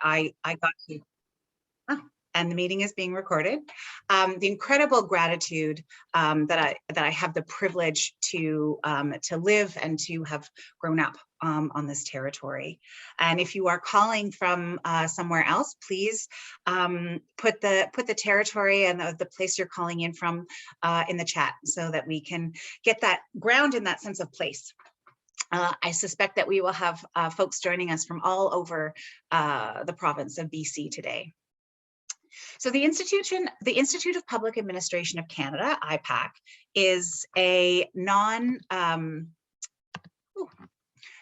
I got to. Oh, and the meeting is being recorded. The incredible gratitude that I have the privilege to live and to have grown up on this territory. And if you are calling from somewhere else, please put the territory and the place you're calling in from in the chat so that we can get that ground in that sense of place. I suspect that we will have folks joining us from all over the province of BC today. So the Institute of Public Administration of Canada, IPAC, is a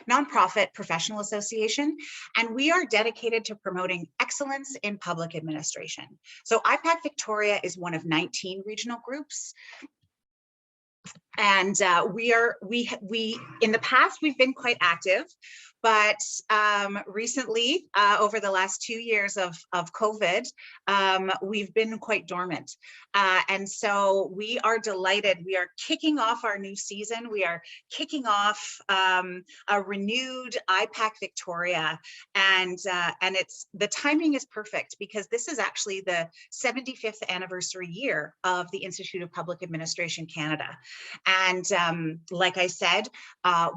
nonprofit professional association, and we are dedicated to promoting excellence in public administration. So IPAC Victoria is one of 19 regional groups. And we in the past, we've been quite active, but recently, over the last 2 years of COVID, we've been quite dormant. And so we are delighted. We are kicking off our new season. We are kicking off a renewed IPAC Victoria. And the timing is perfect because this is actually the 75th anniversary year of the Institute of Public Administration Canada. And like I said,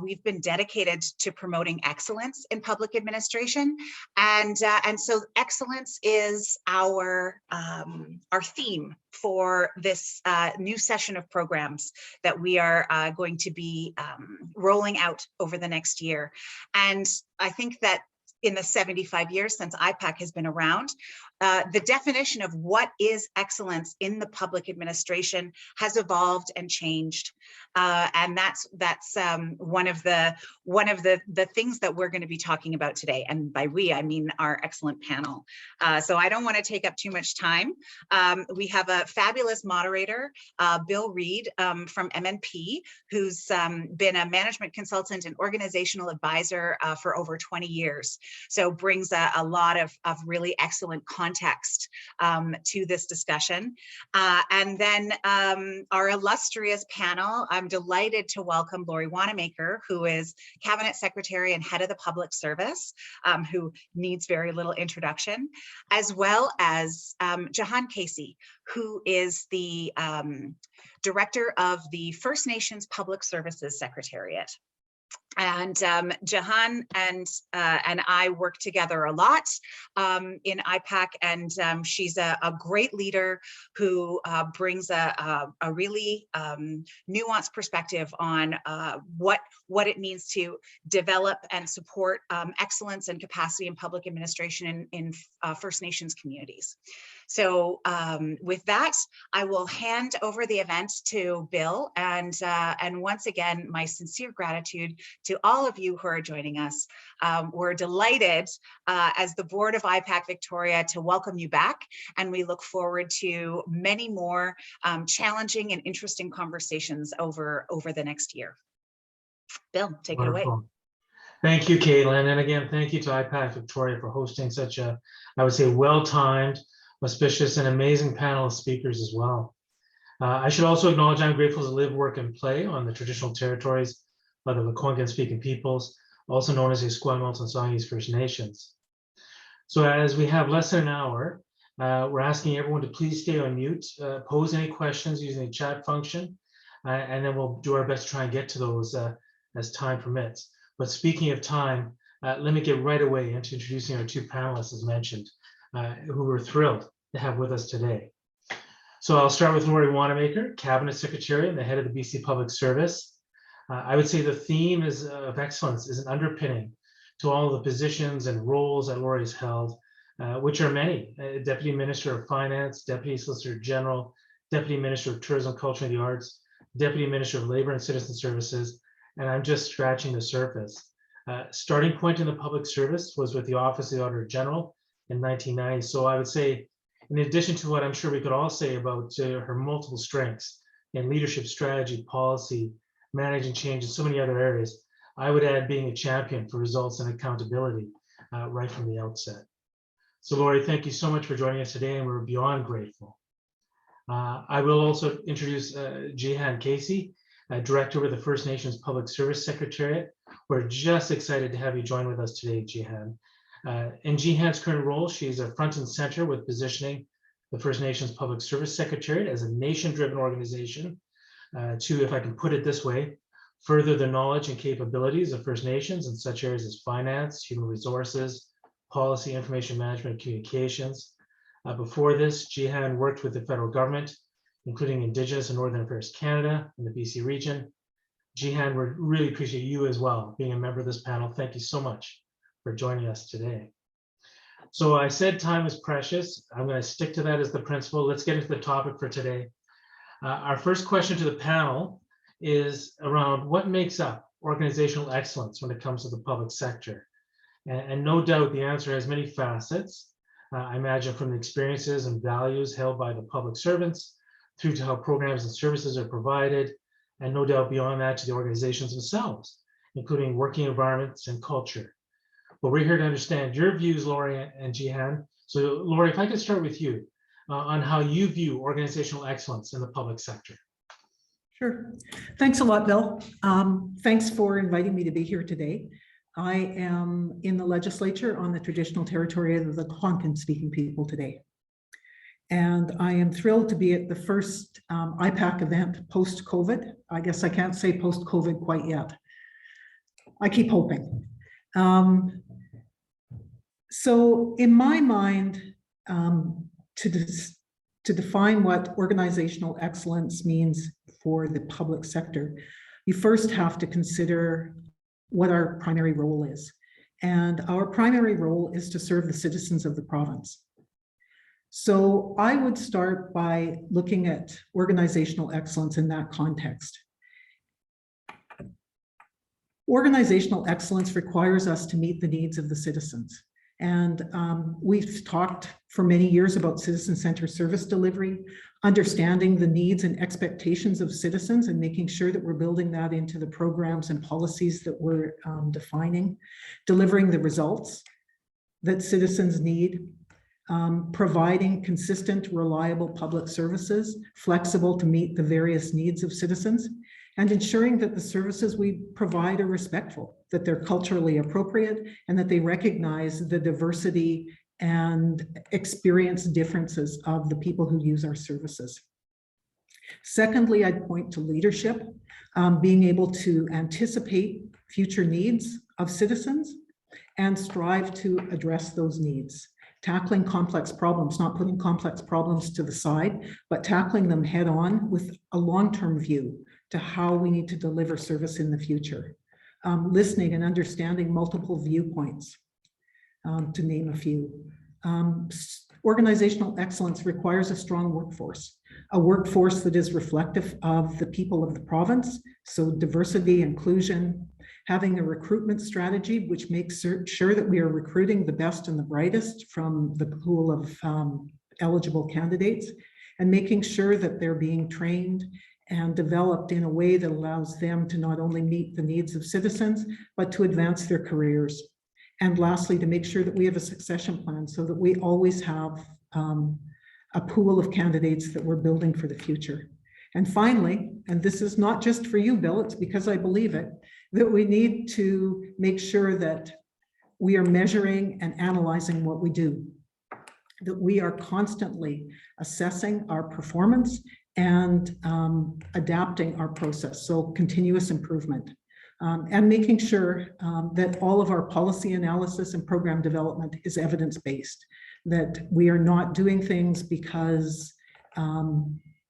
we've been dedicated to promoting excellence in public administration, and so excellence is our theme for this new session of programs that we are going to be rolling out over the next year. And I think that in the 75 years since IPAC has been around, the definition of what is excellence in the public administration has evolved and changed, and that's one of the things that we're going to be talking about today. And by we, I mean our excellent panel. So I don't want to take up too much time. We have a fabulous moderator, Bill Reid from MNP, who's been a management consultant and organizational advisor for over 20 years. So brings a lot of really excellent context to this discussion. And then our illustrious panel, I'm delighted to welcome Lori Wanamaker, who is Cabinet Secretary and Head of the Public Service, who needs very little introduction, as well as Jehan Casey, who is the Director of the First Nations Public Services Secretariat. And Jehan and I work together a lot in IPAC, and she's a great leader who brings a really nuanced perspective on what it means to develop and support excellence and capacity in public administration in First Nations communities. So with that, I will hand over the event to Bill, and once again, my sincere gratitude to all of you who are joining us. We're delighted as the board of IPAC Victoria to welcome you back, and we look forward to many more challenging and interesting conversations over the next year. Bill, take it away. Thank you, Caitlin. And again, thank you to IPAC Victoria for hosting such a, I would say, well-timed, auspicious, and amazing panel of speakers as well. I should also acknowledge I'm grateful to live, work, and play on the traditional territories of the Lekwungen-speaking peoples, also known as the Esquimalt and Songhees First Nations. So as we have less than an hour, we're asking everyone to please stay on mute, pose any questions using the chat function, and then we'll do our best to try and get to those as time permits. But speaking of time, let me get right away into introducing our two panelists, as mentioned, who we're thrilled to have with us today. So I'll start with Lori Wanamaker, Cabinet Secretary and the head of the BC Public Service. I would say the theme of excellence is an underpinning to all of the positions and roles that Lori has held, which are many: Deputy Minister of Finance, Deputy Solicitor General, Deputy Minister of Tourism, Culture and the Arts, Deputy Minister of Labor and Citizen Services, and I'm just scratching the surface. Starting point in the public service was with the Office of the Auditor General in 1990. So I would say, in addition to what I'm sure we could all say about her multiple strengths in leadership, strategy, policy, managing change, and so many other areas, I would add being a champion for results and accountability right from the outset. So Lori, thank you so much for joining us today, and we're beyond grateful. I will also introduce Jehan Casey, Director with the First Nations Public Service Secretariat. We're just excited to have you join with us today, Jehan. In Jehan's current role, she is a front and center with positioning the First Nations Public Service Secretariat as a nation-driven organization to, if I can put it this way, further the knowledge and capabilities of First Nations in such areas as finance, human resources, policy, information management, and communications. Before this, Jehan worked with the federal government, including Indigenous and Northern Affairs Canada and the BC region. Jehan, we really appreciate you as well being a member of this panel. Thank you so much for joining us today. So I said time is precious. I'm going to stick to that as the principle. Let's get into the topic for today. Our first question to the panel is around what makes up organizational excellence when it comes to the public sector. And no doubt the answer has many facets. I imagine from the experiences and values held by the public servants through to how programs and services are provided, and no doubt beyond that to the organizations themselves, including working environments and culture. But we're here to understand your views, Laurie and Jehan. So Laurie, if I could start with you on how you view organizational excellence in the public sector. Sure. Thanks a lot, Bill. Thanks for inviting me to be here today. I am in the legislature on the traditional territory of the Algonquin-speaking people today. And I am thrilled to be at the first IPAC event post-COVID. I guess I can't say post-COVID quite yet. I keep hoping. So in my mind, to define what organizational excellence means for the public sector, you first have to consider what our primary role is. And our primary role is to serve the citizens of the province. So I would start by looking at organizational excellence in that context. Organizational excellence requires us to meet the needs of the citizens. And we've talked for many years about citizen-centered service delivery, understanding the needs and expectations of citizens and making sure that we're building that into the programs and policies that we're defining, delivering the results that citizens need, providing consistent, reliable public services, flexible to meet the various needs of citizens, and ensuring that the services we provide are respectful, that they're culturally appropriate, and that they recognize the diversity and experience differences of the people who use our services. Secondly, I'd point to leadership, being able to anticipate future needs of citizens and strive to address those needs. Tackling complex problems, not putting complex problems to the side, but tackling them head on with a long-term view to how we need to deliver service in the future. Listening and understanding multiple viewpoints, to name a few. Organizational excellence requires a strong workforce, a workforce that is reflective of the people of the province, so diversity, inclusion, having a recruitment strategy which makes sure that we are recruiting the best and the brightest from the pool of eligible candidates, and making sure that they're being trained and developed in a way that allows them to not only meet the needs of citizens, but to advance their careers. And lastly, to make sure that we have a succession plan so that we always have a pool of candidates that we're building for the future. And finally, and this is not just for you, Bill, it's because I believe it, that we need to make sure that we are measuring and analyzing what we do, that we are constantly assessing our performance and adapting our process, so continuous improvement, and making sure that all of our policy analysis and program development is evidence-based, that we are not doing things because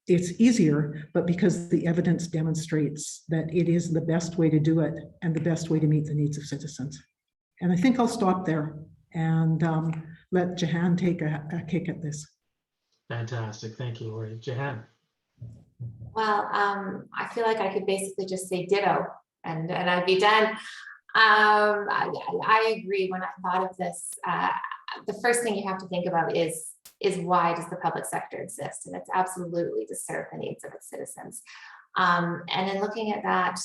it's easier, but because the evidence demonstrates that it is the best way to do it and the best way to meet the needs of citizens. And I think I'll stop there and let Jehan take a kick at this. Fantastic, thank you, Laurie. Jehan. Well, I feel like I could basically just say ditto and I'd be done. I agree. When I thought of this, the first thing you have to think about is why does the public sector exist? And it's absolutely to serve the needs of its citizens. And in looking at that,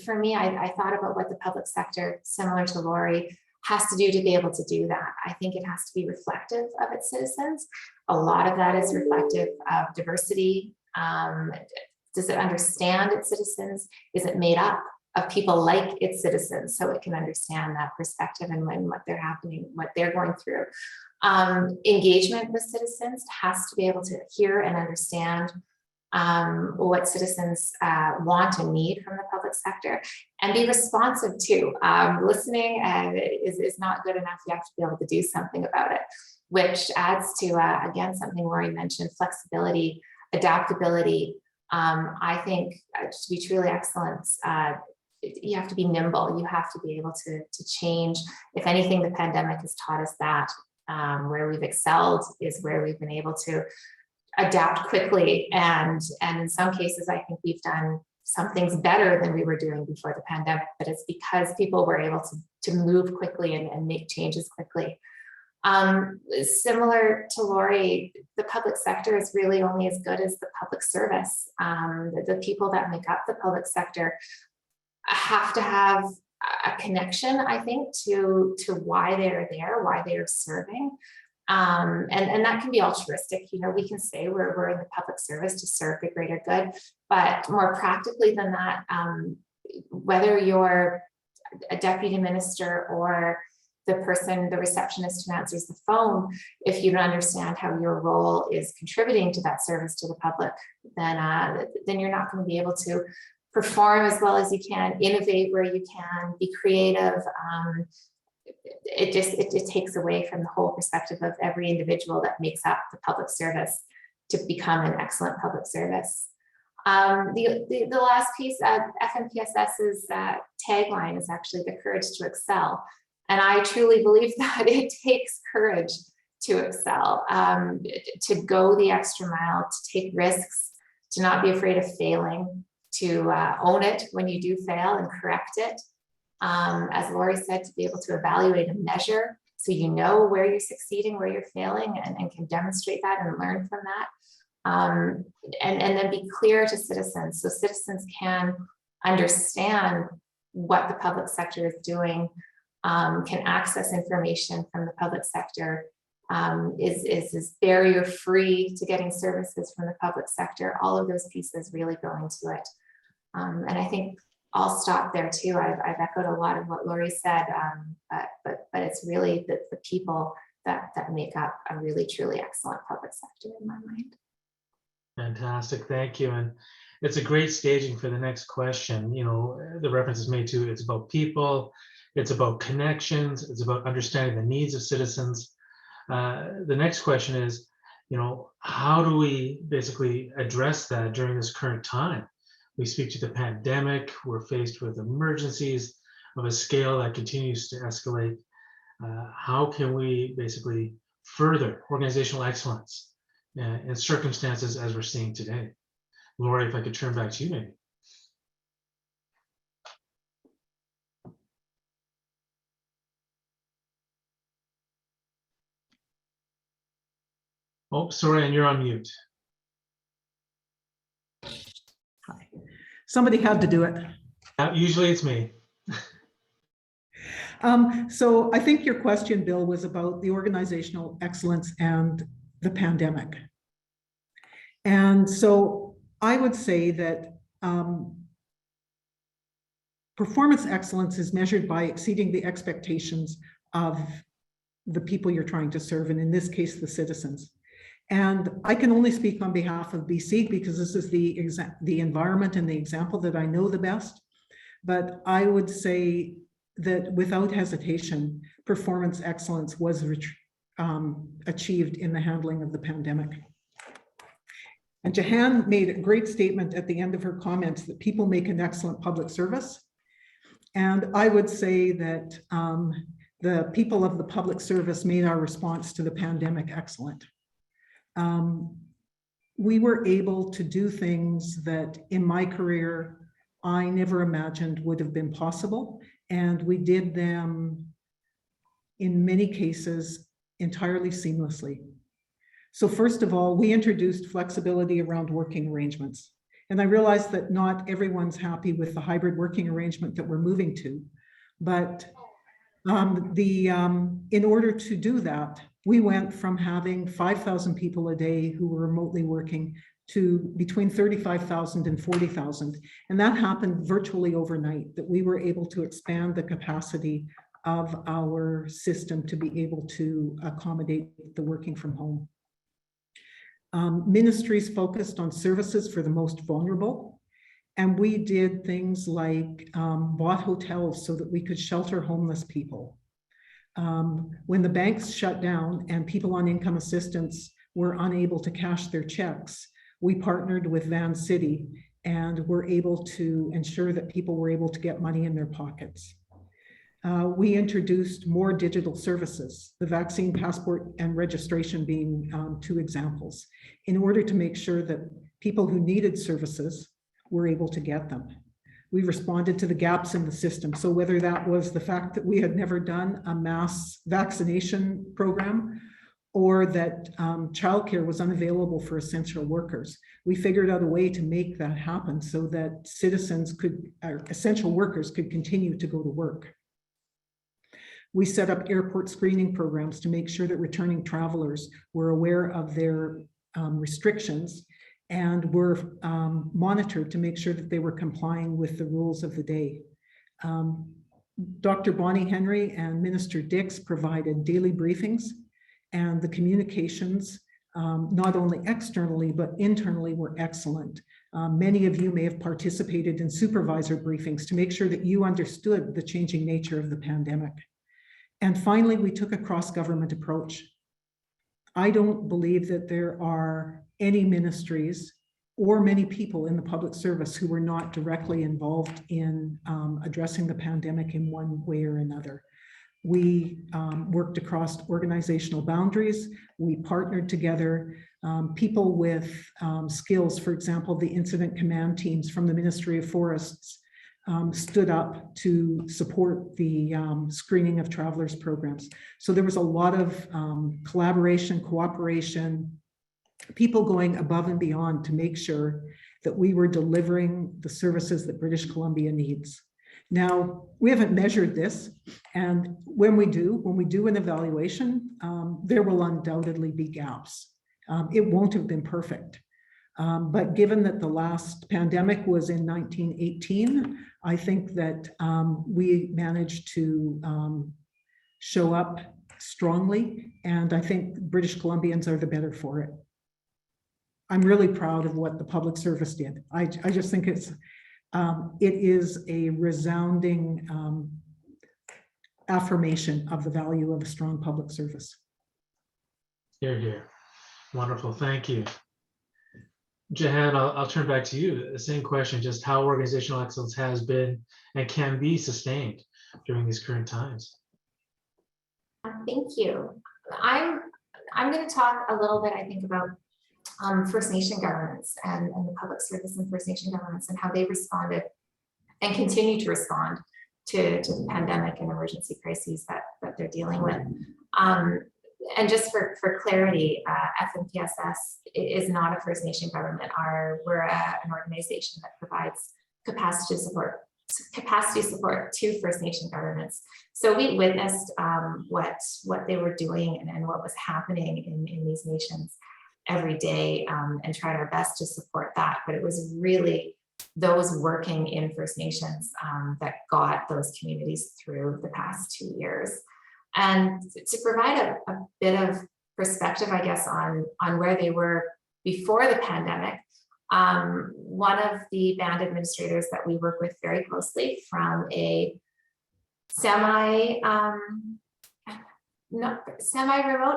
for me, I thought about what the public sector, similar to Laurie, has to do to be able to do that. I think it has to be reflective of its citizens. A lot of that is reflective of diversity. Does it understand its citizens? Is it made up of people like its citizens, so it can understand that perspective and what they're happening, what they're going through. Engagement with citizens has to be able to hear and understand what citizens want and need from the public sector, and be responsive too. Listening is not good enough. You have to be able to do something about it, which adds to, again, something Lori mentioned, flexibility, adaptability. I think to be truly excellent, you have to be nimble. You have to be able to change. If anything, the pandemic has taught us that. Where we've excelled is where we've been able to adapt quickly, and in some cases I think we've done some things better than we were doing before the pandemic, but it's because people were able to move quickly and make changes quickly. Similar to Lori, the public sector is really only as good as the public service. The people that make up the public sector have to have a connection, I think, to why they're there, why they're serving. And that can be altruistic. You know, we can say we're in the public service to serve the greater good, but more practically than that, whether you're a deputy minister or the receptionist who answers the phone, if you don't understand how your role is contributing to that service to the public, then you're not going to be able to perform as well as you can, innovate where you can, be creative. It takes away from the whole perspective of every individual that makes up the public service to become an excellent public service. The last piece of FMPSS's tagline is actually the courage to excel. And I truly believe that it takes courage to excel, to go the extra mile, to take risks, to not be afraid of failing, to own it when you do fail and correct it. As Lori said, to be able to evaluate and measure so you know where you're succeeding, where you're failing, and can demonstrate that and learn from that. And then be clear to citizens so citizens can understand what the public sector is doing, can access information from the public sector, is barrier free to getting services from the public sector. All of those pieces really go into it. And I think I'll stop there too. I've echoed a lot of what Lori said, but it's really the people that make up a really, truly excellent public sector in my mind. Fantastic, thank you. And it's a great staging for the next question. You know, the reference is made to, it's about people, it's about connections, it's about understanding the needs of citizens. The next question is, you know, how do we basically address that during this current time? We speak to the pandemic, we're faced with emergencies of a scale that continues to escalate. How can we basically further organizational excellence in circumstances as we're seeing today? Lori, if I could turn back to you maybe. Oh, sorry, and you're on mute. Hi. Somebody had to do it. Usually it's me. So I think your question, Bill, was about the organizational excellence and the pandemic. And so I would say that performance excellence is measured by exceeding the expectations of the people you're trying to serve, and in this case, the citizens. And I can only speak on behalf of BC because this is the environment and the example that I know the best. But I would say that without hesitation, performance excellence was achieved in the handling of the pandemic. And Jehan made a great statement at the end of her comments that people make an excellent public service. And I would say that the people of the public service made our response to the pandemic excellent. We were able to do things that in my career, I never imagined would have been possible. And we did them in many cases entirely seamlessly. So first of all, we introduced flexibility around working arrangements. And I realize that not everyone's happy with the hybrid working arrangement that we're moving to, but in order to do that, we went from having 5,000 people a day who were remotely working to between 35,000 and 40,000. And that happened virtually overnight, that we were able to expand the capacity of our system to be able to accommodate the working from home. Ministries focused on services for the most vulnerable. And we did things like bought hotels so that we could shelter homeless people. When the banks shut down and people on income assistance were unable to cash their checks, we partnered with Van City and were able to ensure that people were able to get money in their pockets. We introduced more digital services, the vaccine passport and registration being two examples, in order to make sure that people who needed services were able to get them. We responded to the gaps in the system. So whether that was the fact that we had never done a mass vaccination program or that childcare was unavailable for essential workers, we figured out a way to make that happen so that citizens could, essential workers could continue to go to work. We set up airport screening programs to make sure that returning travelers were aware of their restrictions and were monitored to make sure that they were complying with the rules of the day. Dr. Bonnie Henry and Minister Dix provided daily briefings, and the communications, not only externally, but internally, were excellent. Many of you may have participated in supervisor briefings to make sure that you understood the changing nature of the pandemic. And finally, we took a cross-government approach. I don't believe that there are any ministries or many people in the public service who were not directly involved in addressing the pandemic in one way or another. We worked across organizational boundaries. We partnered together. People with skills, for example, the incident command teams from the Ministry of Forests stood up to support the screening of travelers programs. So there was a lot of collaboration, cooperation, people going above and beyond to make sure that we were delivering the services that British Columbia needs. Now, we haven't measured this, and when we do an evaluation, there will undoubtedly be gaps. It won't have been perfect. But given that the last pandemic was in 1918, I think that we managed to show up strongly, and I think British Columbians are the better for it. I'm really proud of what the public service did. I just think it is a resounding affirmation of the value of a strong public service. Hear, hear. Wonderful, thank you. Jehan, I'll turn back to you. The same question, just how organizational excellence has been and can be sustained during these current times. Thank you. I'm going to talk a little bit, I think, about First Nation governments and the public service and First Nation governments and how they responded and continue to respond to the pandemic and emergency crises that they're dealing with. And just for clarity, FNPSS is not a First Nation government. We're an organization that provides capacity support to First Nation governments. So we witnessed what they were doing and what was happening in these nations every day, and tried our best to support that. But it was really those working in First Nations that got those communities through the past 2 years. And to provide a bit of perspective, I guess, on where they were before the pandemic, one of the band administrators that we work with very closely from a semi-remote,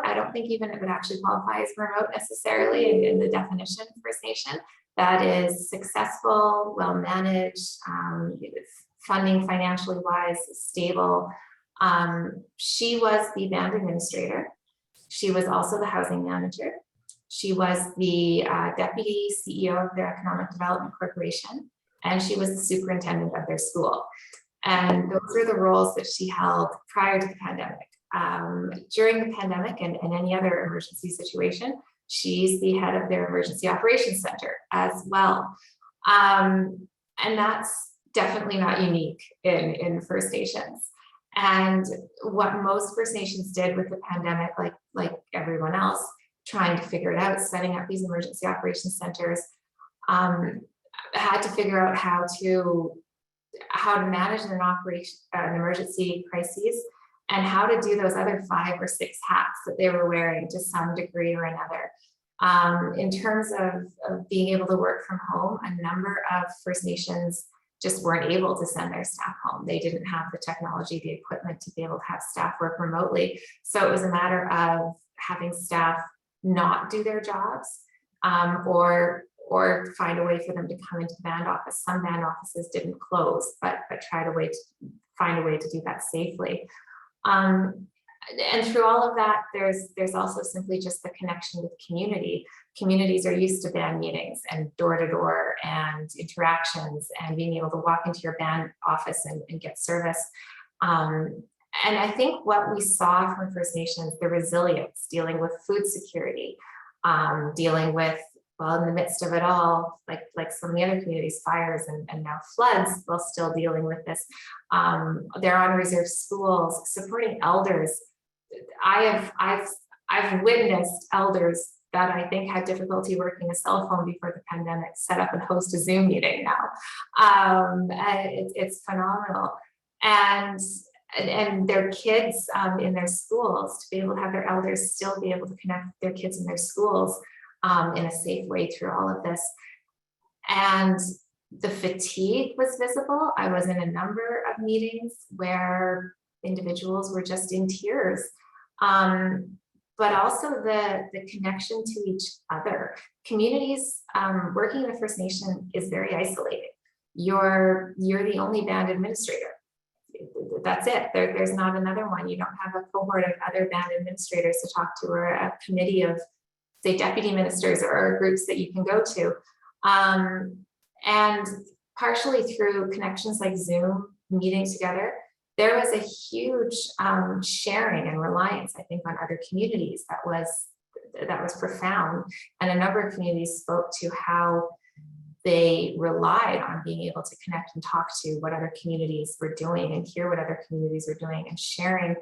I don't think even it would actually qualify as remote necessarily in the definition of First Nation, that is successful, well-managed, funding financially wise, stable. She was the band administrator. She was also the housing manager. She was the deputy CEO of their Economic Development Corporation, and she was the superintendent of their school. And those were the roles that she held prior to the pandemic. During the pandemic and any other emergency situation, she's the head of their emergency operations center as well. And that's definitely not unique in First Nations. And what most First Nations did with the pandemic, like everyone else, trying to figure it out, setting up these emergency operations centers, had to figure out how to manage an emergency crises, and how to do those other 5 or 6 hats that they were wearing to some degree or another. In terms of being able to work from home, a number of First Nations just weren't able to send their staff home. They didn't have the technology, the equipment to be able to have staff work remotely. So it was a matter of having staff not do their jobs, or find a way for them to come into the band office. Some band offices didn't close, but find a way to do that safely. And through all of that, there's also simply just the connection with community. Communities are used to band meetings and door-to-door and interactions and being able to walk into your band office and get service. And I think what we saw from First Nations, the resilience, dealing with food security, dealing with, well, in the midst of it all, like so many other communities, fires and now floods, while still dealing with this. They're on reserve schools, supporting elders. I've witnessed elders that I think had difficulty working a cell phone before the pandemic set up and host a Zoom meeting now. It's phenomenal. And their kids in their schools, to be able to have their elders still be able to connect with their kids in their schools in a safe way through all of this. And the fatigue was visible. I was in a number of meetings where individuals were just in tears, but also the connection to each other. Communities, working in a First Nation is very isolated. You're the only band administrator. That's it. There's not another one. You don't have a cohort of other band administrators to talk to, or a committee of, say, deputy ministers or groups that you can go to. And partially through connections like Zoom, meeting together, there was a huge sharing and reliance, I think, on other communities that was profound. And a number of communities spoke to how they relied on being able to connect and talk to what other communities were doing and hear what other communities were doing, and sharing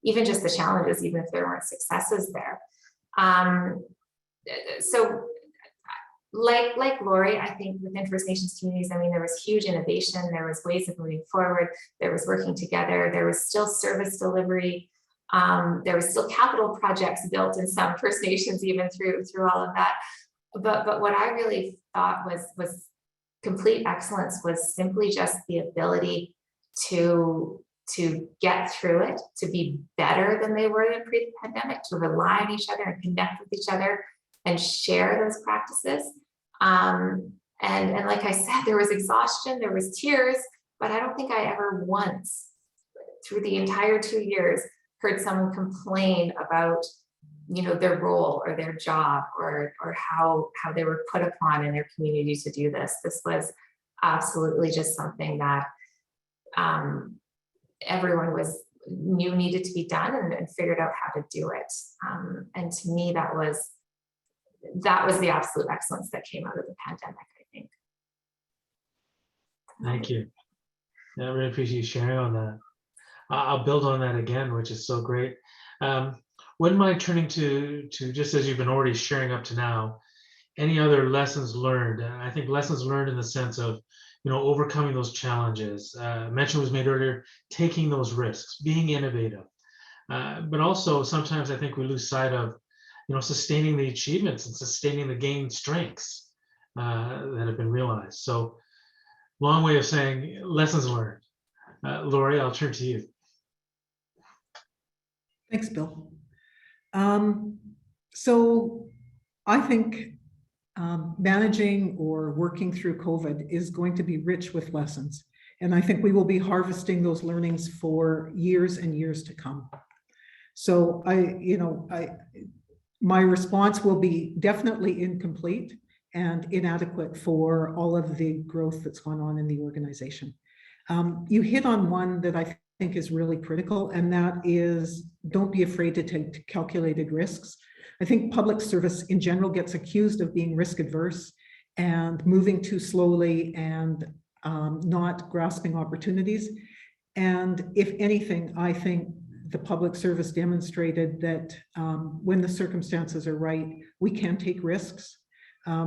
even just the challenges, even if there weren't successes there. So like Lori, I think within First Nations communities, I mean, there was huge innovation, there was ways of moving forward, there was working together, there was still service delivery, there was still capital projects built in some First Nations even through all of that. But what I really thought was complete excellence was simply just the ability to get through it, to be better than they were in pre-pandemic, to rely on each other and connect with each other and share those practices. And like I said, there was exhaustion, there was tears, but I don't think I ever once through the entire 2 years heard someone complain about, you know, their role or their job or how they were put upon in their community to do this. This was absolutely just something that everyone knew needed to be done and figured out how to do it. And to me, that was the absolute excellence that came out of the pandemic, I think. Thank you. I really appreciate you sharing on that. I'll build on that again, which is so great. Wouldn't mind turning to just as you've been already sharing up to now, any other lessons learned? I think lessons learned in the sense of, you know, overcoming those challenges. Mention was made earlier, taking those risks, being innovative. But also sometimes I think we lose sight of, you know, sustaining the achievements and sustaining the gained strengths that have been realized. So long way of saying lessons learned. Lori, I'll turn to you. Thanks, Bill. So I think managing or working through COVID is going to be rich with lessons. And I think we will be harvesting those learnings for years and years to come. So my response will be definitely incomplete and inadequate for all of the growth that's gone on in the organization. You hit on one that I think is really critical, and that is don't be afraid to take calculated risks. I think public service in general gets accused of being risk adverse and moving too slowly and not grasping opportunities. And if anything, I think the public service demonstrated that when the circumstances are right, we can take risks.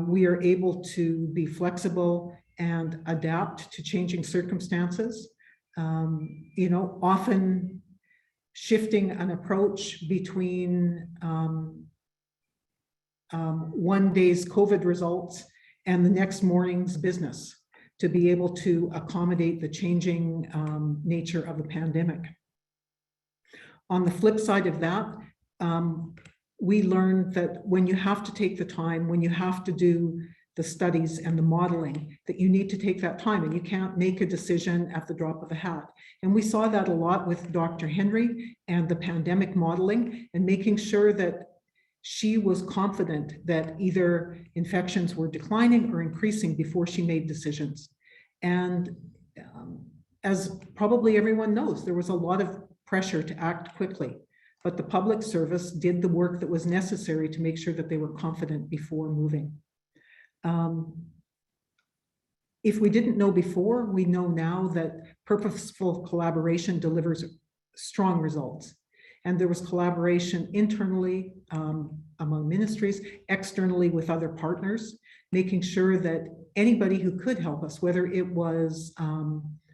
We are able to be flexible and adapt to changing circumstances. You know, often shifting an approach between one day's COVID results and the next morning's business to be able to accommodate the changing nature of the pandemic. On the flip side of that, we learned that when you have to take the time, when you have to do the studies and the modeling, that you need to take that time and you can't make a decision at the drop of a hat. And we saw that a lot with Dr. Henry and the pandemic modeling and making sure that she was confident that either infections were declining or increasing before she made decisions. And as probably everyone knows, there was a lot of pressure to act quickly, but the public service did the work that was necessary to make sure that they were confident before moving. If we didn't know before, we know now that purposeful collaboration delivers strong results. And there was collaboration internally among ministries, externally with other partners, making sure that anybody who could help us, whether it was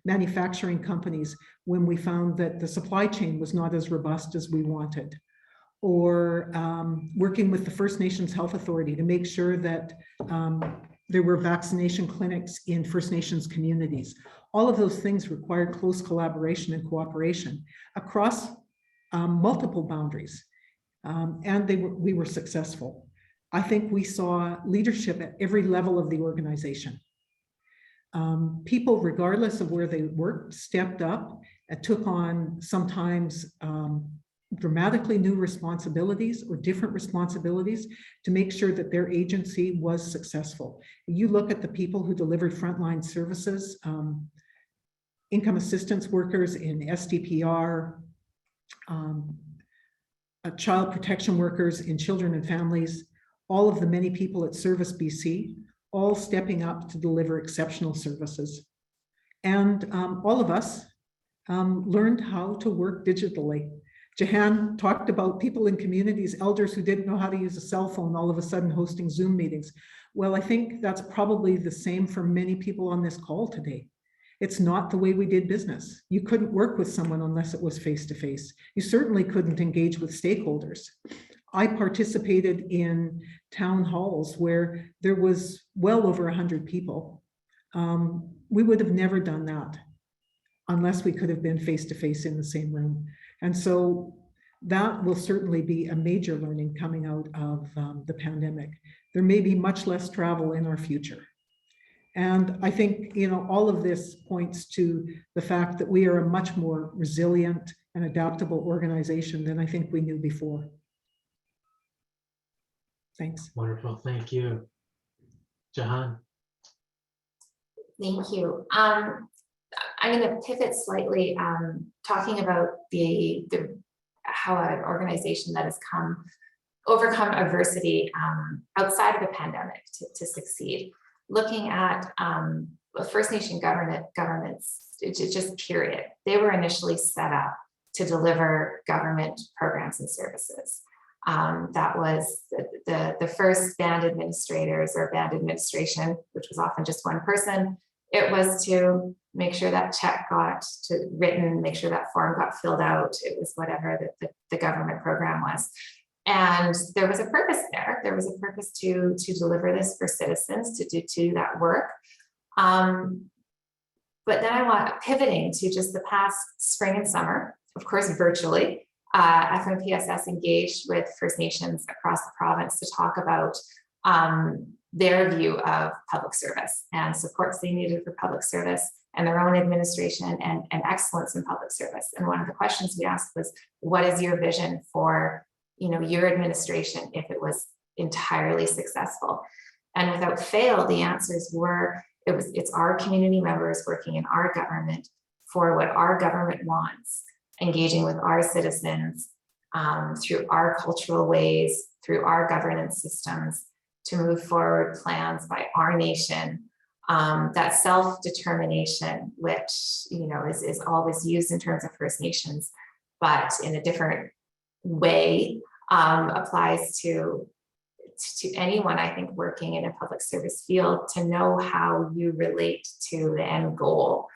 manufacturing companies, when we found that the supply chain was not as robust as we wanted, or working with the First Nations Health Authority to make sure that there were vaccination clinics in First Nations communities. All of those things required close collaboration and cooperation across multiple boundaries, and we were successful. I think we saw leadership at every level of the organization. People, regardless of where they worked, stepped up and took on sometimes dramatically new responsibilities or different responsibilities to make sure that their agency was successful. You look at the people who delivered frontline services, income assistance workers in SDPR, child protection workers in children and families, all of the many people at Service BC, all stepping up to deliver exceptional services. And all of us learned how to work digitally. Jehan talked about people in communities, elders who didn't know how to use a cell phone, all of a sudden hosting Zoom meetings. Well, I think that's probably the same for many people on this call today. It's not the way we did business. You couldn't work with someone unless it was face-to-face. You certainly couldn't engage with stakeholders. I participated in town halls where there was well over 100 people. We would have never done that unless we could have been face-to-face in the same room. And so that will certainly be a major learning coming out of the pandemic. There may be much less travel in our future. And I think, you know, all of this points to the fact that we are a much more resilient and adaptable organization than I think we knew before. Thanks. Wonderful, thank you. Jehan. Thank you. I'm going to pivot slightly, talking about how an organization that has overcome adversity outside of the pandemic to succeed. Looking at First Nation governments, just period. They were initially set up to deliver government programs and services. That was the first band administrators or band administration, which was often just one person. It was to make sure that check got written, make sure that form got filled out. It was whatever the government program was. And there was a purpose there. There was a purpose to deliver this for citizens, to do that work. But then I want pivoting to just the past spring and summer, of course, virtually. FNPSS engaged with First Nations across the province to talk about their view of public service and supports they needed for public service and their own administration and excellence in public service. And one of the questions we asked was, what is your vision for your administration if it was entirely successful? And without fail, the answers were, it's our community members working in our government for what our government wants, engaging with our citizens through our cultural ways, through our governance systems, to move forward plans by our nation. That self-determination, which is always used in terms of First Nations, but in a different way, applies to anyone, I think, working in a public service field. To know how you relate to the end goal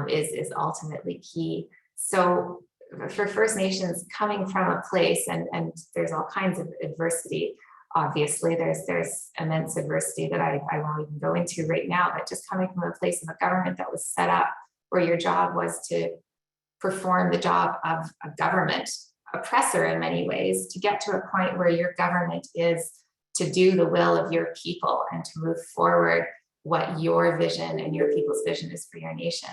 is ultimately key. So for First Nations, coming from a place, and there's all kinds of adversity. Obviously, there's immense adversity that I won't even go into right now, but just coming from a place of a government that was set up where your job was to perform the job of a government oppressor in many ways, to get to a point where your government is to do the will of your people and to move forward what your vision and your people's vision is for your nation.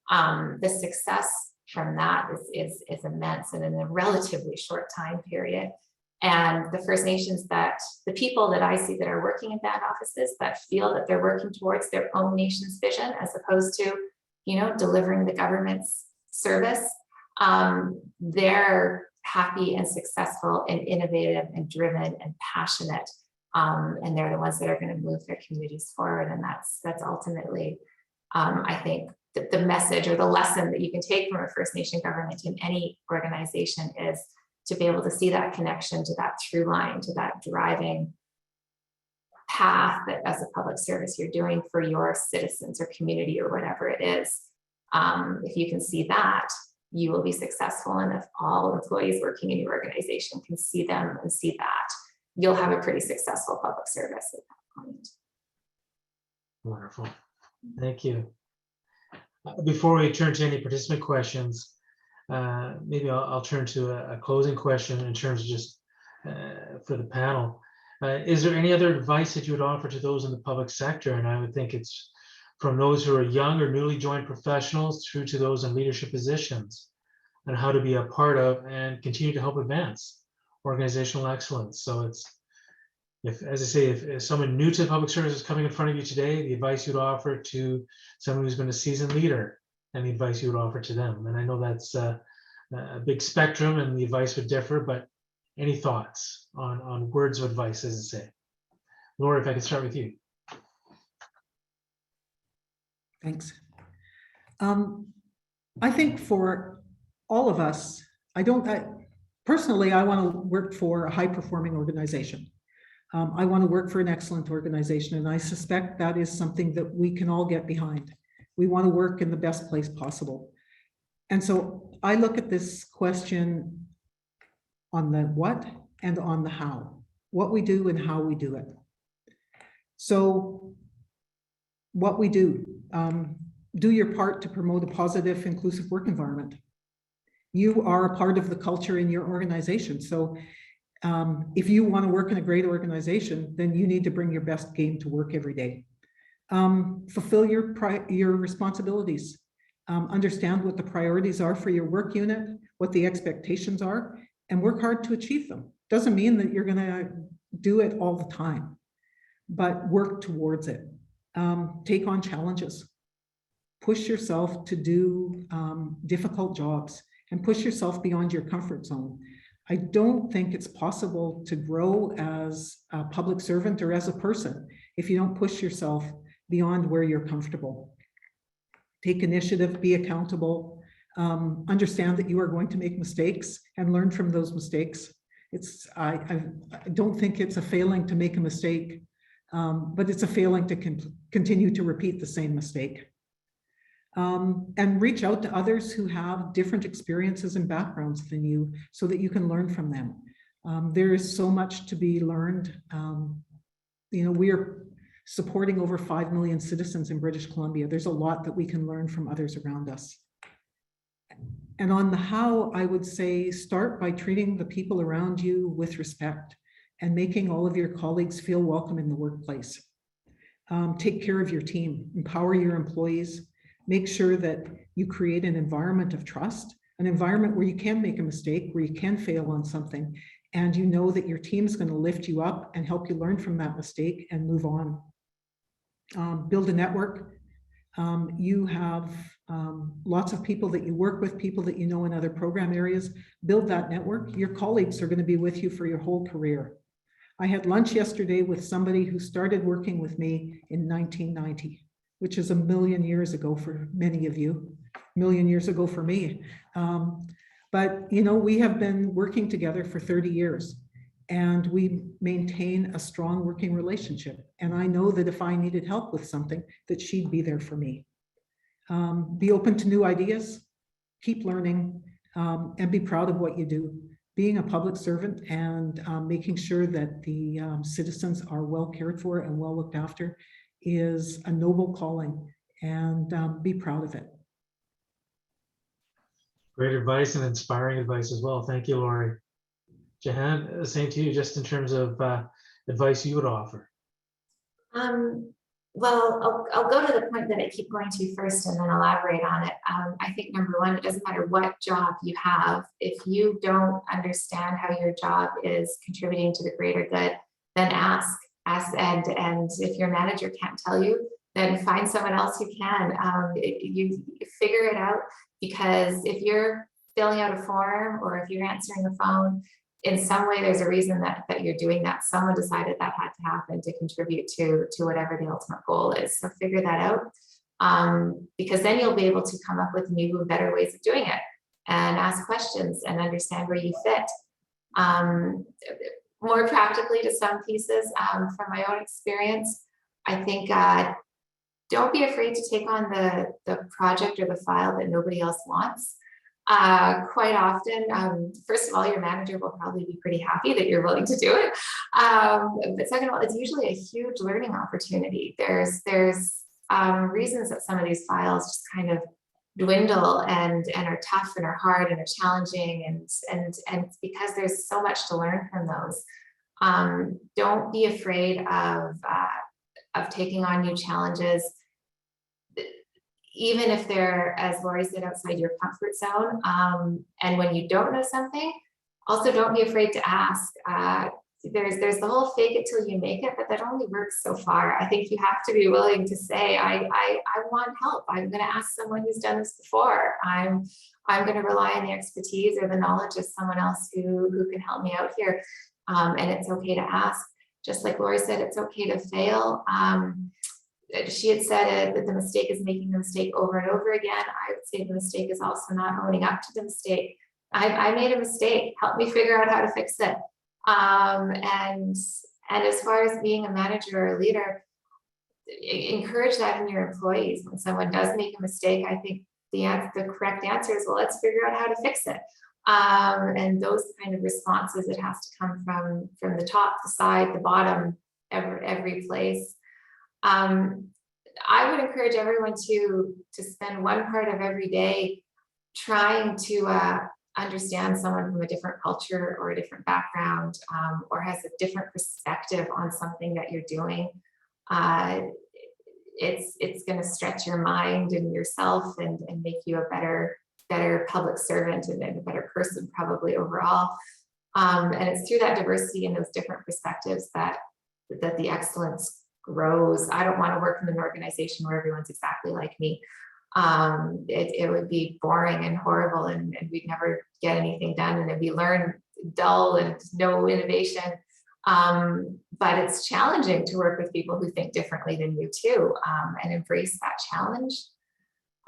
The success from that is immense and in a relatively short time period. And the First Nations, that the people that I see that are working in band offices that feel that they're working towards their own nation's vision as opposed to, delivering the government's service, they're happy and successful and innovative and driven and passionate. And they're the ones that are going to move their communities forward. And that's ultimately, I think, the message or the lesson that you can take from a First Nation government in any organization is to be able to see that connection to that through line, to that driving path that as a public service you're doing for your citizens or community or whatever it is. If you can see that, you will be successful. And if all employees working in your organization can see them and see that, you'll have a pretty successful public service at that point. Wonderful. Thank you. Before we turn to any participant questions, maybe I'll turn to a closing question in terms of just for the panel. Is there any other advice that you would offer to those in the public sector? And I would think it's from those who are young or newly joined professionals through to those in leadership positions, and how to be a part of and continue to help advance organizational excellence. So it's, as I say, if someone new to the public service is coming in front of you today, the advice you'd offer to someone who's been a seasoned leader and the advice you would offer to them. And I know that's a big spectrum and the advice would differ, but any thoughts on words of advice, as I say? Laura, if I could start with you. Thanks. I think for all of us, personally, I want to work for a high-performing organization. I want to work for an excellent organization, and I suspect that is something that we can all get behind. We want to work in the best place possible. And so I look at this question on the what and on the how, what we do and how we do it. So what we do your part to promote a positive, inclusive work environment. You are a part of the culture in your organization. So if you want to work in a great organization, then you need to bring your best game to work every day. Fulfill your responsibilities. Understand what the priorities are for your work unit, what the expectations are, and work hard to achieve them. Doesn't mean that you're going to do it all the time, but work towards it. Take on challenges. Push yourself to do difficult jobs and push yourself beyond your comfort zone. I don't think it's possible to grow as a public servant or as a person if you don't push yourself beyond where you're comfortable. Take initiative, be accountable, understand that you are going to make mistakes and learn from those mistakes. I don't think it's a failing to make a mistake, but it's a failing to continue to repeat the same mistake. And reach out to others who have different experiences and backgrounds than you so that you can learn from them. There is so much to be learned. We are supporting over 5 million citizens in British Columbia. There's a lot that we can learn from others around us. And on the how, I would say start by treating the people around you with respect and making all of your colleagues feel welcome in the workplace. Take care of your team, empower your employees. Make sure that you create an environment of trust, an environment where you can make a mistake, where you can fail on something, and you know that your team is going to lift you up and help you learn from that mistake and move on. Build a network. You have lots of people that you work with, people that you know in other program areas. Build that network. Your colleagues are going to be with you for your whole career. I had lunch yesterday with somebody who started working with me in 1990. Which is 1 million years ago for many of you, 1 million years ago for me. But, you know, we have been working together for 30 years and we maintain a strong working relationship. And I know that if I needed help with something, that she'd be there for me. Be open to new ideas, keep learning, and be proud of what you do. Being a public servant and making sure that the citizens are well cared for and well looked after is a noble calling, and be proud of it. Great advice and inspiring advice as well. Thank you, Lori. Jehan, same to you, just in terms of advice you would offer. Well, I'll go to the point that I keep going to first and then elaborate on it. I think number one, it doesn't matter what job you have. If you don't understand how your job is contributing to the greater good, then ask. And if your manager can't tell you, then find someone else who can. You figure it out, because if you're filling out a form or if you're answering the phone, in some way, there's a reason that you're doing that. Someone decided that had to happen to contribute to whatever the ultimate goal is. So figure that out, because then you'll be able to come up with new and better ways of doing it and ask questions and understand where you fit. More practically to some pieces, from my own experience, I think don't be afraid to take on the project or the file that nobody else wants. Quite often, first of all, your manager will probably be pretty happy that you're willing to do it. But second of all, it's usually a huge learning opportunity. There's reasons that some of these files just kind of dwindle and are tough and are hard and are challenging, and it's because there's so much to learn from those. Don't be afraid of taking on new challenges, even if they're, as Lori said, outside your comfort zone. And when you don't know something, also don't be afraid to ask. There's the whole fake it till you make it, but that only works so far. I think you have to be willing to say, I want help. I'm going to ask someone who's done this before. I'm going to rely on the expertise or the knowledge of someone else who can help me out here. And it's okay to ask. Just like Lori said, it's okay to fail. She had said that the mistake is making the mistake over and over again. I would say the mistake is also not owning up to the mistake. I made a mistake. Help me figure out how to fix it. And as far as being a manager or a leader, encourage that in your employees. When someone does make a mistake, I think the correct answer is, well, let's figure out how to fix it. And those kind of responses, it has to come from the top, the side, the bottom, every place. I would encourage everyone to spend one part of every day trying to understand someone from a different culture or a different background, or has a different perspective on something that you're doing. It's going to stretch your mind and yourself and make you a better public servant and a better person probably overall. And it's through that diversity and those different perspectives that the excellence grows. I don't want to work in an organization where everyone's exactly like me. It would be boring and horrible, and we'd never get anything done, and it'd be dull and no innovation. But it's challenging to work with people who think differently than you too, and embrace that challenge.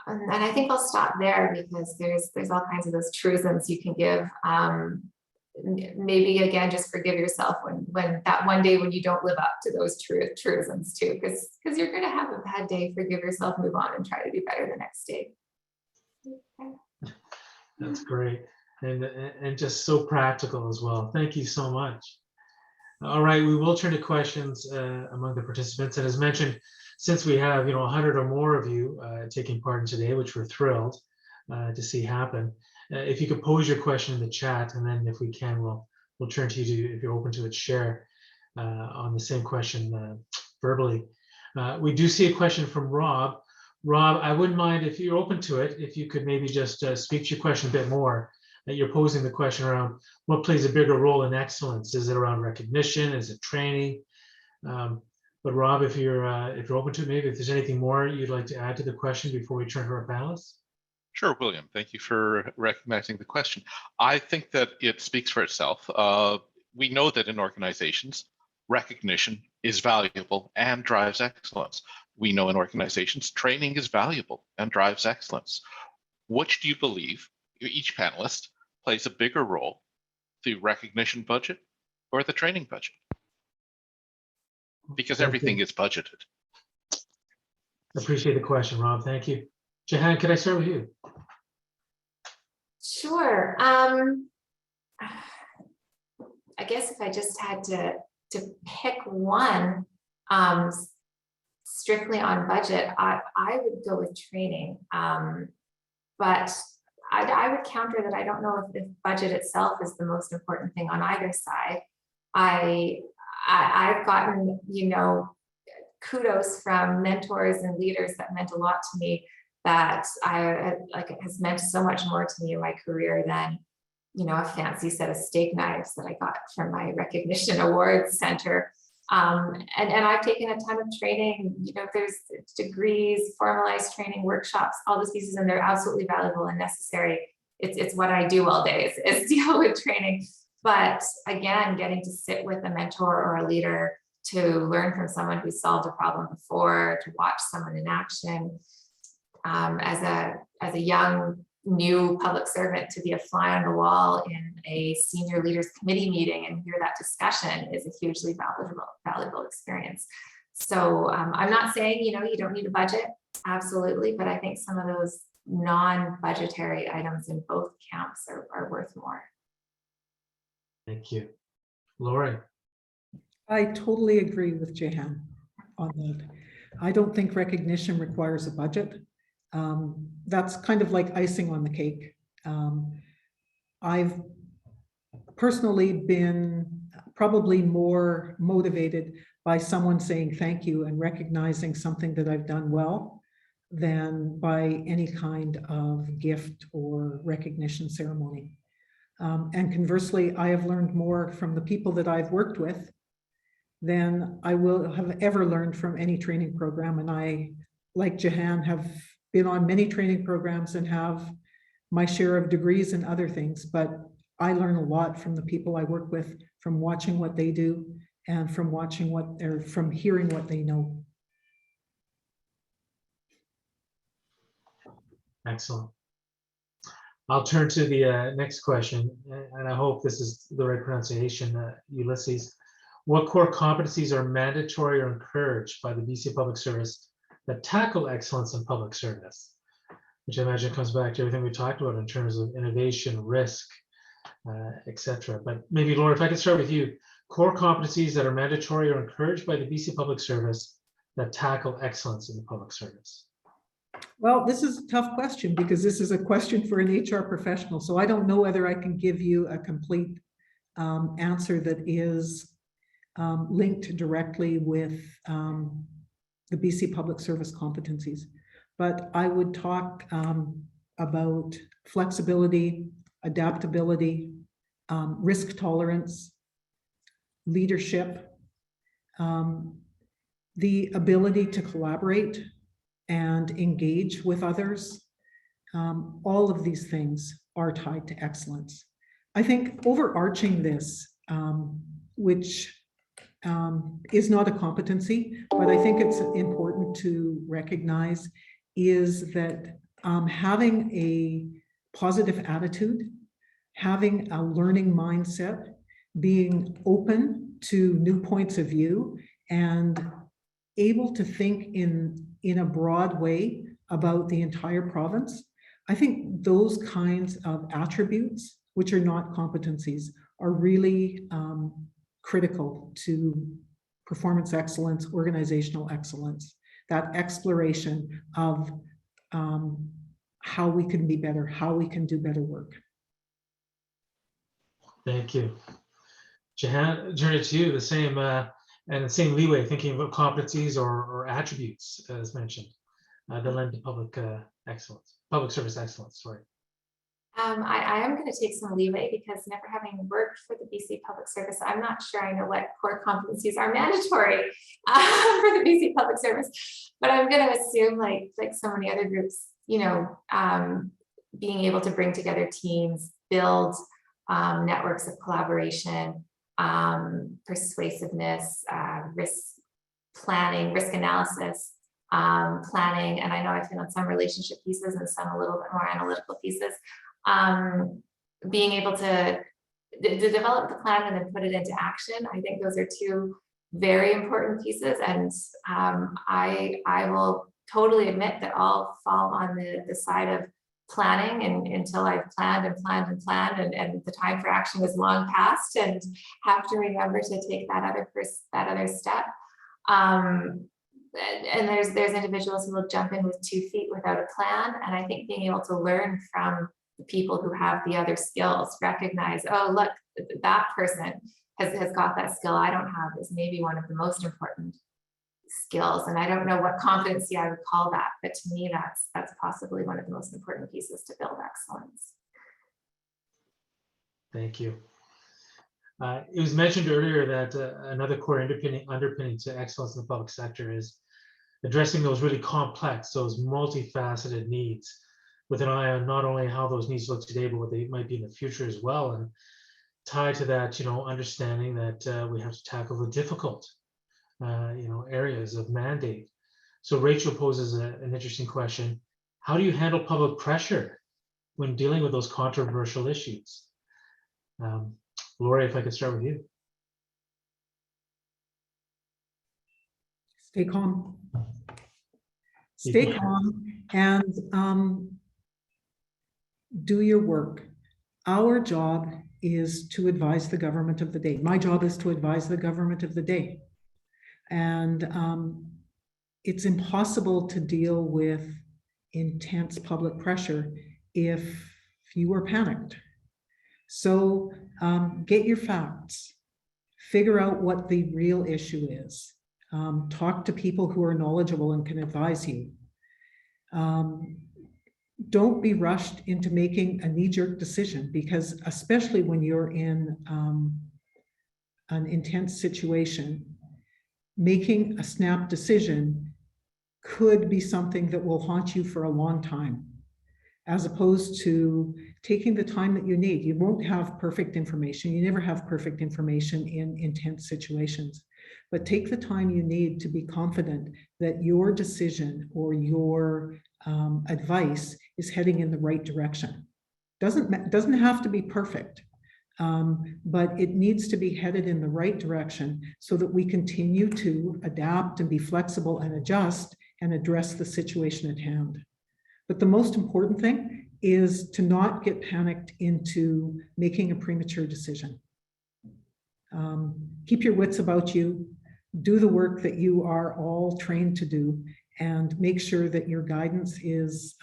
And I think I'll stop there, because there's all kinds of those truisms you can give. Maybe again, just forgive yourself when that one day when you don't live up to those truisms too, because you're going to have a bad day. Forgive yourself, move on, and try to do better the next day. Okay. That's great, and just so practical as well. Thank you so much. All right, we will turn to questions among the participants, and as mentioned, since we have 100 or more of you taking part in today, which we're thrilled to see happen. If you could pose your question in the chat, and then if we can, we'll turn to you if you're open to it, share on the same question verbally. We do see a question from Rob. Rob, I wouldn't mind, if you're open to it, if you could maybe just speak to your question a bit more. You're posing the question around what plays a bigger role in excellence. Is it around recognition? Is it training? But Rob, if you're open to it, maybe if there's anything more you'd like to add to the question before we turn to our panelists. Sure, William. Thank you for recognizing the question. I think that it speaks for itself. We know that in organizations, recognition is valuable and drives excellence. We know in organizations, training is valuable and drives excellence. Which do you believe, each panelist, plays a bigger role, the recognition budget or the training budget? Because Thank everything you. is budgeted. Appreciate the question, Rob. Thank you. Jehan, could I start with you? Sure. I guess if I just had to pick one, strictly on budget, I would go with training. But I would counter that I don't know if the budget itself is the most important thing on either side. I've gotten, kudos from mentors and leaders that meant a lot to me, that it has meant so much more to me in my career than, a fancy set of steak knives that I got from my recognition awards center. And I've taken a ton of training, there's degrees, formalized training, workshops, all those pieces, and they're absolutely valuable and necessary. It's what I do all day is deal with training. But again, getting to sit with a mentor or a leader, to learn from someone who's solved a problem before, to watch someone in action, as a young, new public servant, to be a fly on the wall in a senior leaders committee meeting and hear that discussion is a hugely valuable experience. So I'm not saying, you don't need a budget, absolutely, but I think some of those non-budgetary items in both camps are worth more. Thank you. Lori? I totally agree with Jehan on that. I don't think recognition requires a budget. That's kind of like icing on the cake. I've personally been probably more motivated by someone saying thank you and recognizing something that I've done well than by any kind of gift or recognition ceremony. And conversely, I have learned more from the people that I've worked with than I will have ever learned from any training program. And I, like Jehan, have been on many training programs and have my share of degrees and other things, but I learn a lot from the people I work with, from watching what they do and from from hearing what they know. Excellent. I'll turn to the next question, and I hope this is the right pronunciation, Ulysses. What core competencies are mandatory or encouraged by the BC Public Service that tackle excellence in public service? Which I imagine comes back to everything we talked about in terms of innovation, risk, etc. But maybe, Laura, if I could start with you. Core competencies that are mandatory or encouraged by the BC Public Service that tackle excellence in the public service. Well, this is a tough question because this is a question for an HR professional. So I don't know whether I can give you a complete answer that is linked directly with the BC Public Service competencies. But I would talk about flexibility, adaptability, risk tolerance, leadership, the ability to collaborate and engage with others. All of these things are tied to excellence. I think overarching this, which is not a competency, but I think it's important to recognize, is that having a positive attitude, having a learning mindset, being open to new points of view, and able to think in a broad way about the entire province. I think those kinds of attributes, which are not competencies, are really critical to performance excellence, organizational excellence, that exploration of how we can be better, how we can do better work. Thank you. Jehan, turn it to you, the same and the same leeway, thinking about competencies or attributes, as mentioned, that lend to public excellence, public service excellence, sorry. I am going to take some leeway because never having worked for the BC Public Service, I'm not sure I know what core competencies are mandatory for the BC Public Service, but I'm going to assume like so many other groups, being able to bring together teams, build networks of collaboration, persuasiveness, risk planning, risk analysis, planning, and I know I've been on some relationship pieces and some a little bit more analytical pieces. being able to develop the plan and then put it into action. I think those are two very important pieces. And I will totally admit that I'll fall on the side of planning and until I've planned and planned and planned and the time for action is long past and have to remember to take that other step. And there's individuals who will jump in with 2 feet without a plan. And I think being able to learn from the people who have the other skills, recognize, oh, look, that person has got that skill I don't have, is maybe one of the most important skills. And I don't know what competency I would call that, but to me, that's possibly one of the most important pieces to build excellence. Thank you. It was mentioned earlier that another core underpinning to excellence in the public sector is addressing those really complex, those multifaceted needs, with an eye on not only how those needs look today, but what they might be in the future as well. And tied to that, understanding that we have to tackle the difficult, areas of mandate. So Rachel poses an interesting question. How do you handle public pressure when dealing with those controversial issues? Lori, if I could start with you. Stay calm. Stay calm and do your work. Our job is to advise the government of the day. My job is to advise the government of the day. And it's impossible to deal with intense public pressure if you are panicked. So get your facts, figure out what the real issue is. Talk to people who are knowledgeable and can advise you. Don't be rushed into making a knee-jerk decision, because especially when you're in an intense situation, making a snap decision could be something that will haunt you for a long time, as opposed to taking the time that you need. You won't have perfect information. You never have perfect information in intense situations, but take the time you need to be confident that your decision or your advice is heading in the right direction. Doesn't have to be perfect, but it needs to be headed in the right direction so that we continue to adapt and be flexible and adjust and address the situation at hand. But the most important thing is to not get panicked into making a premature decision. Keep your wits about you, do the work that you are all trained to do, and make sure that your guidance is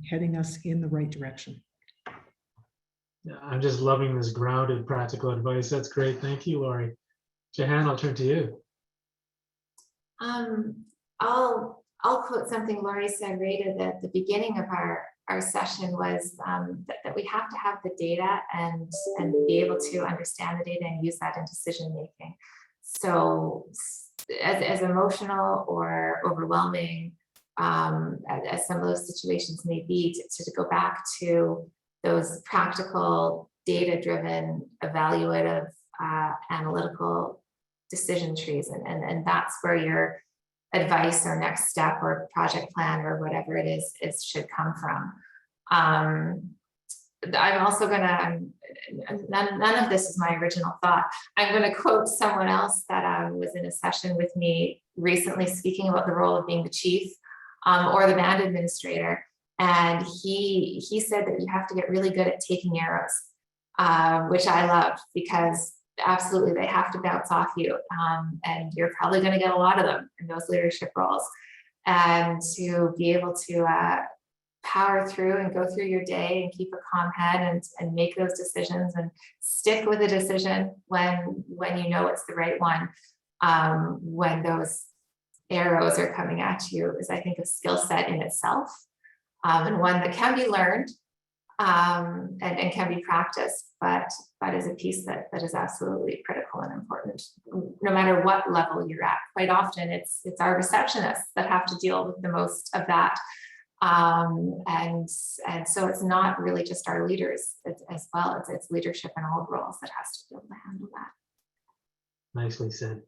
heading us in the right direction. I'm just loving this grounded, practical advice. That's great. Thank you, Lori. Jehan, I'll turn to you. I'll quote something Lori said right at the beginning of our session was that we have to have the data and be able to understand the data and use that in decision making. So as emotional or overwhelming as some of those situations may be, to go back to those practical, data-driven, evaluative, analytical decision trees, and that's where your advice or next step or project plan or whatever it is should come from. I'm also gonna, none of this is my original thought. I'm gonna quote someone else that was in a session with me recently speaking about the role of being the chief or the band administrator. And he said that you have to get really good at taking arrows, which I loved, because absolutely they have to bounce off you. And you're probably gonna get a lot of them in those leadership roles. And to be able to power through and go through your day and keep a calm head and make those decisions and stick with a decision when you know it's the right one, when those arrows are coming at you, is I think a skill set in itself, and one that can be learned and can be practiced, but is a piece that is absolutely critical and important, no matter what level you're at. Quite often it's our receptionists that have to deal with the most of that. And so it's not really just our leaders as well, it's leadership in all roles that has to be able to handle that. Nicely said.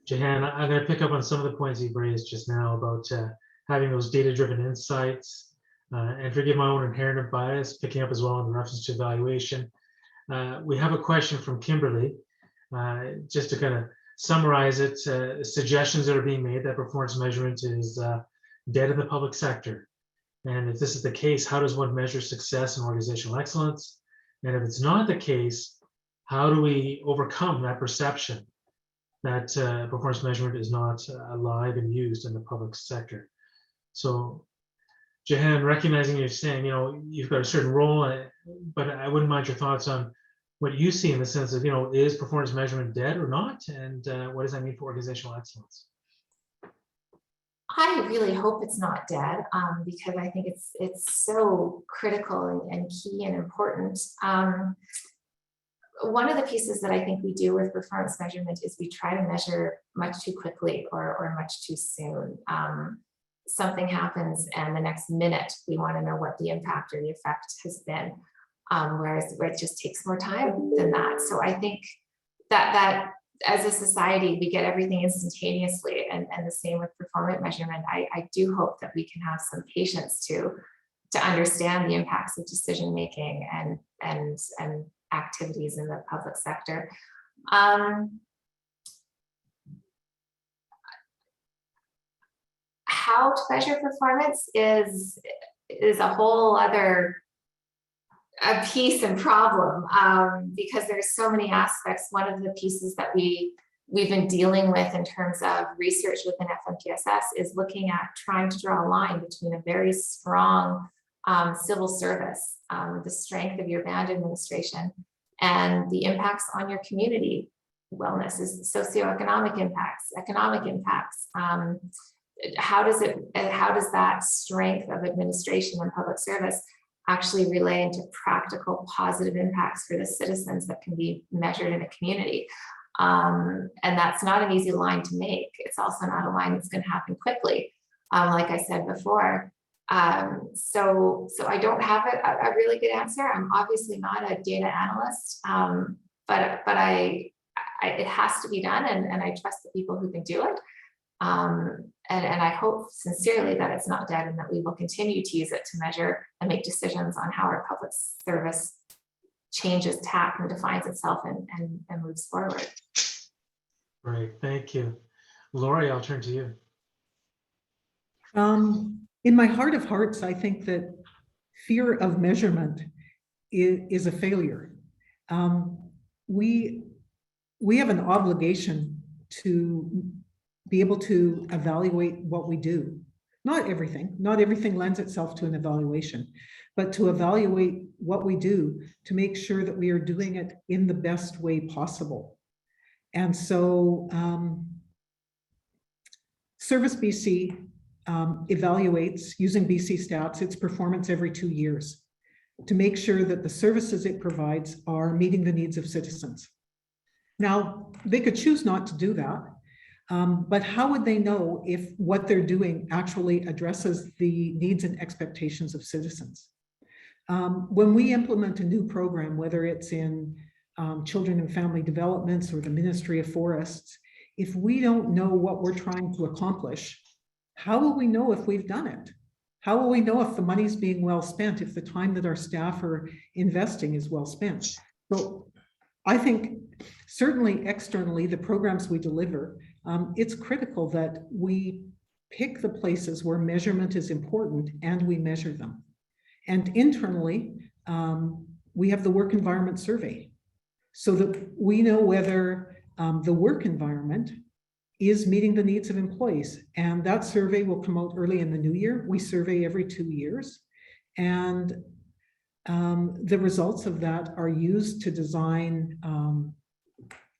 Jehan, I'm going to pick up on some of the points you've raised just now about having those data-driven insights, And forgive my own inherent bias, picking up as well in reference to evaluation. We have a question from Kimberly, just to kind of summarize it, suggestions that are being made that performance measurement is dead in the public sector. And if this is the case, how does one measure success and organizational excellence? And if it's not the case, how do we overcome that perception that performance measurement is not alive and used in the public sector? So, Jehan, recognizing you're saying, you know, you've got a certain role, but I wouldn't mind your thoughts on what you see in the sense of, you know, is performance measurement dead or not? And what does that mean for organizational excellence? I really hope it's not dead, because I think it's so critical and key and important. One of the pieces that I think we do with performance measurement is we try to measure much too quickly or much too soon. Something happens and the next minute we want to know what the impact or the effect has been, whereas it just takes more time than that. So I think that as a society, we get everything instantaneously, and the same with performance measurement. I do hope that we can have some patience to understand the impacts of decision making and activities in the public sector. How to measure performance is a whole other piece and problem, because there's so many aspects. One of the pieces that we've been dealing with in terms of research within FMPSS is looking at trying to draw a line between a very strong civil service, the strength of your band administration, and the impacts on your community wellness, is socioeconomic impacts, economic impacts. How does that strength of administration and public service actually relay into practical positive impacts for the citizens that can be measured in a community? And that's not an easy line to make. It's also not a line that's going to happen quickly, like I said before. So I don't have a really good answer. I'm obviously not a data analyst, but it has to be done, and I trust the people who can do it. And I hope sincerely that it's not dead, and that we will continue to use it to measure and make decisions on how our public service changes tack and defines itself and moves forward. Great, thank you. Lori, I'll turn to you. In my heart of hearts, I think that fear of measurement is a failure. We have an obligation to be able to evaluate what we do. Not everything lends itself to an evaluation, but to evaluate what we do to make sure that we are doing it in the best way possible. And so Service BC evaluates, using BC Stats, its performance every 2 years to make sure that the services it provides are meeting the needs of citizens. Now, they could choose not to do that, but how would they know if what they're doing actually addresses the needs and expectations of citizens? When we implement a new program, whether it's in children and family developments or the Ministry of Forests, if we don't know what we're trying to accomplish, how will we know if we've done it? How will we know if the money's being well spent, if the time that our staff are investing is well spent? So I think certainly externally, the programs we deliver, it's critical that we pick the places where measurement is important and we measure them. And internally, we have the work environment survey so that we know whether the work environment is meeting the needs of employees. And that survey will come out early in the new year. We survey every 2 years. And the results of that are used to design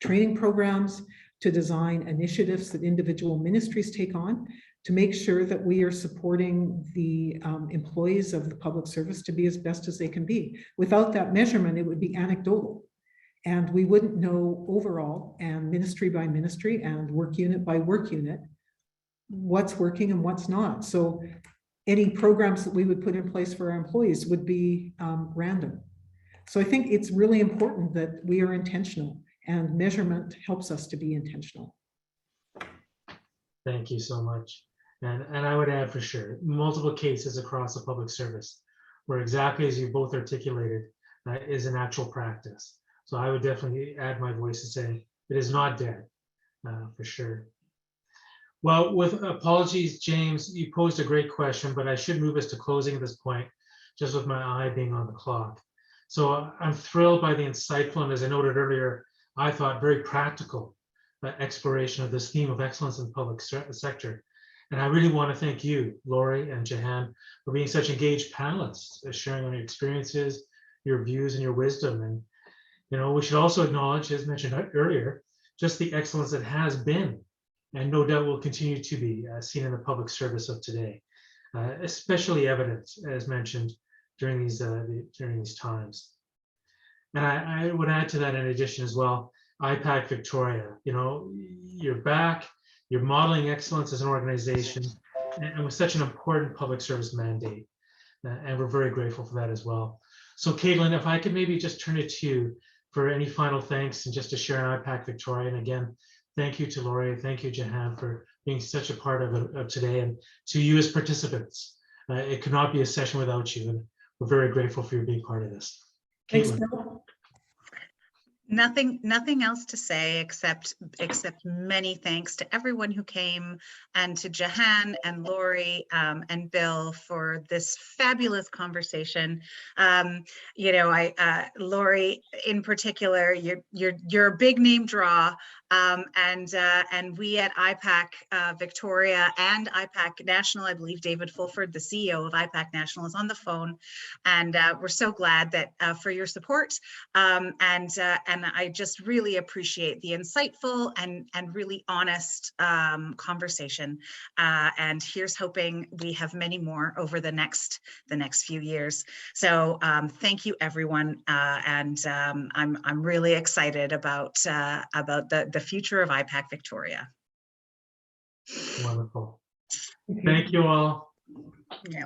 training programs, to design initiatives that individual ministries take on, to make sure that we are supporting the employees of the public service to be as best as they can be. Without that measurement, it would be anecdotal. And we wouldn't know overall, and ministry by ministry and work unit by work unit, what's working and what's not. So any programs that we would put in place for our employees would be random. So I think it's really important that we are intentional, and measurement helps us to be intentional. Thank you so much. And I would add for sure, multiple cases across the public service where exactly as you both articulated is an actual practice. So I would definitely add my voice and say it is not dead for sure. Well, with apologies, James, you posed a great question, but I should move us to closing at this point, just with my eye being on the clock. So I'm thrilled by the insightful, and as I noted earlier, I thought very practical exploration of this theme of excellence in the public sector. And I really want to thank you, Lori and Jehan, for being such engaged panelists, sharing on your experiences, your views, and your wisdom. And, you know, we should also acknowledge, as mentioned earlier, just the excellence that has been, and no doubt will continue to be seen in the public service of today, especially evident, as mentioned, during these times. And I would add to that in addition as well, IPAC Victoria, you know, you're back, you're modeling excellence as an organization, and with such an important public service mandate. And we're very grateful for that as well. So Caitlin, if I could maybe just turn it to you for any final thanks and just to share an IPAC Victoria. And again, thank you to Lori, thank you, Jehan, for being such a part of today, and to you as participants. It could not be a session without you, and we're very grateful for you being part of this. Thanks, Caitlin. Bill. Nothing else to say except many thanks to everyone who came, and to Jehan and Lori and Bill for this fabulous conversation. You know, Lori in particular, you're a big name draw, and we at IPAC Victoria and IPAC National, I believe David Fulford, the CEO of IPAC National, is on the phone, and we're so glad that for your support, and I just really appreciate the insightful and really honest conversation. And here's hoping we have many more over the next few years. So thank you, everyone, and I'm really excited about the future of IPAC Victoria. Wonderful. Thank you all. Yeah.